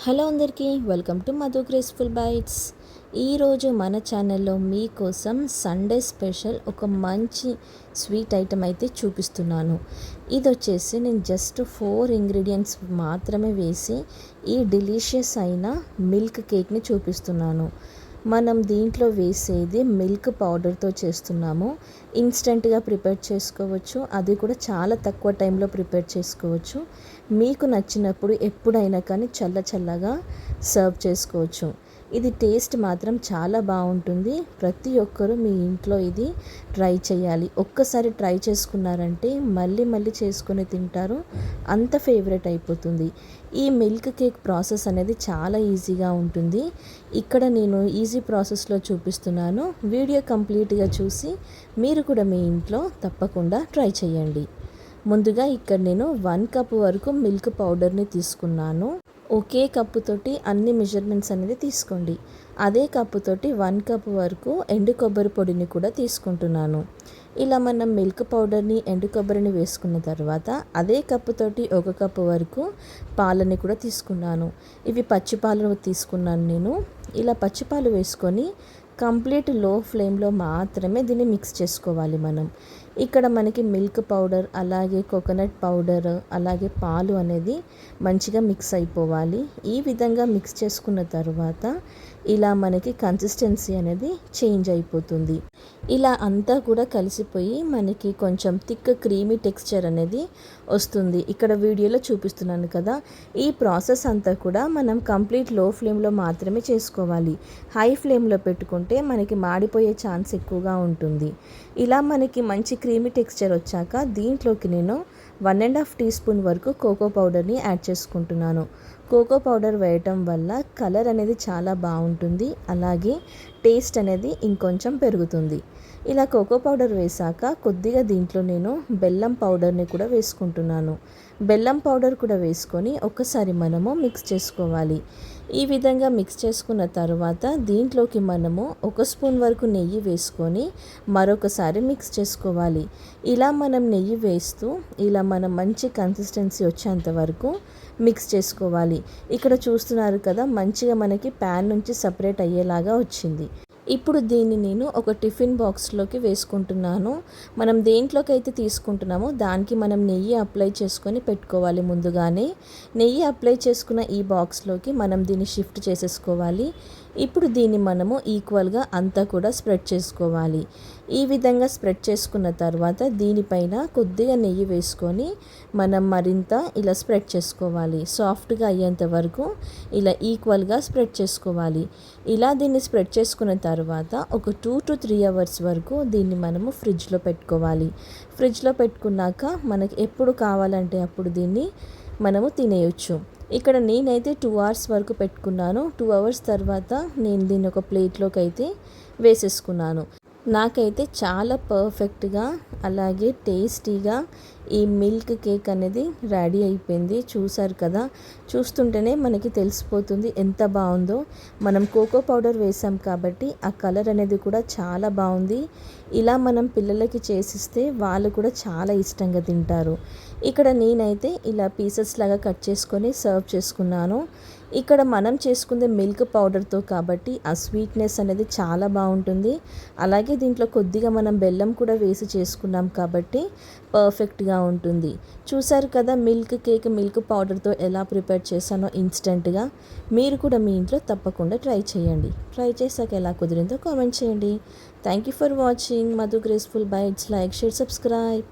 Hello అందరికీ welcome to Madhu graceful bytes. ఈరోజు మన ఛానల్లో మీకోసం సండే స్పెషల్ ఒక మంచి స్వీట్ ఐటెం అయితే చూపిస్తున్నాను. ఇది వచ్చేసి నేను జస్ట్ 4 ఇంగ్రీడియంట్స్ మాత్రమే వేసి ఈ డెలీషియస్ అయిన మిల్క్ కేక్ని చూపిస్తున్నాను. మనం దీంట్లో వేసేది మిల్క్ పౌడర్తో చేస్తున్నాము. ఇన్స్టెంట్గా ప్రిపేర్ చేసుకోవచ్చు, అది కూడా చాలా తక్కువ టైంలో ప్రిపేర్ చేసుకోవచ్చు. మీకు నచ్చినప్పుడు ఎప్పుడైనా కానీ చల్లగా సర్వ్ చేసుకోవచ్చు. ఇది టేస్ట్ మాత్రం చాలా బాగుంటుంది. ప్రతి ఒక్కరూ మీ ఇంట్లో ఇది ట్రై చేయాలి. ఒక్కసారి ట్రై చేసుకున్నారంటే మళ్ళీ చేసుకొని తింటారు, అంత ఫేవరెట్ అయిపోతుంది. ఈ మిల్క్ కేక్ ప్రాసెస్ అనేది చాలా ఈజీగా ఉంటుంది. ఇక్కడ నేను ఈజీ ప్రాసెస్లో చూపిస్తున్నాను. వీడియో కంప్లీట్గా చూసి మీరు కూడా మీ ఇంట్లో తప్పకుండా ట్రై చేయండి. ముందుగా ఇక్కడ నేను 1 కప్ వరకు మిల్క్ పౌడర్ని తీసుకున్నాను. ఒకే కప్పుతోటి అన్ని మెజర్మెంట్స్ అనేది తీసుకోండి. అదే కప్పుతోటి 1 కప్ వరకు ఎండు కొబ్బరి పొడిని కూడా తీసుకుంటున్నాను. ఇలా మనం మిల్క్ పౌడర్ని ఎండు కొబ్బరిని వేసుకున్న తర్వాత అదే కప్పుతోటి 1 కప్పు వరకు పాలని కూడా తీసుకున్నాను. ఇవి పచ్చిపాలు తీసుకున్నాను నేను. ఇలా పచ్చిపాలు వేసుకొని కంప్లీట్ లో ఫ్లేమ్లో మాత్రమే దీన్ని మిక్స్ చేసుకోవాలి మనం. ఇక్కడ మనకి మిల్క్ పౌడర్, అలాగే కోకోనట్ పౌడర్, అలాగే పాలు అనేది మంచిగా మిక్స్ అయిపోవాలి. ఈ విధంగా మిక్స్ చేసుకున్న తర్వాత ఇలా మనకి కన్సిస్టెన్సీ అనేది చేంజ్ అయిపోతుంది. ఇలా అంతా కూడా కలిసిపోయి మనకి కొంచెం థిక్ క్రీమీ టెక్స్చర్ అనేది వస్తుంది. ఇక్కడ వీడియోలో చూపిస్తున్నాను కదా. ఈ ప్రాసెస్ అంతా కూడా మనం కంప్లీట్ లో ఫ్లేమ్లో మాత్రమే చేసుకోవాలి. హై ఫ్లేమ్లో పెట్టుకుంటే మనకి మాడిపోయే ఛాన్స్ ఎక్కువగా ఉంటుంది. ఇలా మనకి మంచి క్రీమీ టెక్స్చర్ వచ్చాక దీంట్లోకి నేను 1.5 టీ స్పూన్ వరకు కోకో పౌడర్ని యాడ్ చేసుకుంటున్నాను. కోకో పౌడర్ వేయటం వల్ల కలర్ అనేది చాలా బాగుంటుంది, అలాగే టేస్ట్ అనేది ఇంకొంచెం పెరుగుతుంది. ఇలా కోకో పౌడర్ వేసాక కొద్దిగా దీంట్లో నేను బెల్లం పౌడర్ని కూడా వేసుకుంటున్నాను. బెల్లం పౌడర్ కూడా వేసుకొని ఒకసారి మనము మిక్స్ చేసుకోవాలి. ఈ విధంగా మిక్స్ చేసుకున్న తర్వాత దీంట్లోకి మనము 1 స్పూన్ వరకు నెయ్యి వేసుకొని మరొకసారి మిక్స్ చేసుకోవాలి. ఇలా మనం నెయ్యి వేస్తూ ఇలా మనం మంచి కన్సిస్టెన్సీ వచ్చేంత వరకు మిక్స్ చేసుకోవాలి. ఇక్కడ చూస్తున్నారు కదా, మంచిగా మనకి ప్యాన్ నుంచి సపరేట్ అయ్యేలాగా వచ్చింది. ఇప్పుడు దీన్ని నేను ఒక టిఫిన్ బాక్స్లోకి వేసుకుంటున్నాను. మనం దేంట్లోకి అయితే తీసుకుంటున్నామో దానికి మనం నెయ్యి అప్లై చేసుకొని పెట్టుకోవాలి. ముందుగానే నెయ్యి అప్లై చేసుకున్న ఈ బాక్స్లోకి మనం దీన్ని షిఫ్ట్ చేసేసుకోవాలి. ఇప్పుడు దీన్ని మనము ఈక్వల్గా అంతా కూడా స్ప్రెడ్ చేసుకోవాలి. ఈ విధంగా స్ప్రెడ్ చేసుకున్న తర్వాత దీనిపైన కొద్దిగా నెయ్యి వేసుకొని మనం మరింత ఇలా స్ప్రెడ్ చేసుకోవాలి. సాఫ్ట్గా అయ్యేంత వరకు ఇలా ఈక్వల్గా స్ప్రెడ్ చేసుకోవాలి. ఇలా దీన్ని స్ప్రెడ్ చేసుకున్న తర్వాత ఒక 2 to 3 అవర్స్ వరకు దీన్ని మనము ఫ్రిడ్జ్లో పెట్టుకోవాలి. ఫ్రిడ్జ్లో పెట్టుకున్నాక మనకి ఎప్పుడు కావాలంటే అప్పుడు దీన్ని మనము తినేయొచ్చు. ఇక్కడ నేనైతే 2 అవర్స్ వరకు పెట్టుకున్నాను. 2 అవర్స్ తర్వాత నేను దీన్ని ఒక ప్లేట్లోకి అయితే వేసేసుకున్నాను. నాకైతే చాలా పర్ఫెక్ట్గా అలాగే టేస్టీగా ఈ మిల్క్ కేక్ అనేది రెడీ అయిపోయింది. చూసారు కదా, చూస్తుంటేనే మనకి తెలిసిపోతుంది ఎంత బాగుందో. మనం కోకో పౌడర్ వేసాం కాబట్టి ఆ కలర్ అనేది కూడా చాలా బాగుంది. ఇలా మనం పిల్లలకి చేసిస్తే వాళ్ళు కూడా చాలా ఇష్టంగా తింటారు. ఇక్కడ నేనైతే ఇలా పీసెస్ లాగా కట్ చేసుకొని సర్వ్ చేసుకున్నాను. ఇక్కడ మనం చేసుకుందే మిల్క్ పౌడర్తో కాబట్టి ఆ స్వీట్నెస్ అనేది చాలా బాగుంటుంది. అలాగే దీంట్లో కొద్దిగా మనం బెల్లం కూడా వేసి చేసుకున్నాం కాబట్టి పర్ఫెక్ట్గా ఉంటుంది. చూసారు కదా మిల్క్ కేక్ మిల్క్ పౌడర్తో ఎలా ప్రిపేర్ చేశానో ఇన్స్టెంట్గా. మీరు కూడా మీ ఇంట్లో తప్పకుండా ట్రై చేయండి. ట్రై చేశాక ఎలా కుదిరిందో కామెంట్ చేయండి. Thank you for watching Madhu graceful bytes. Like, share, subscribe.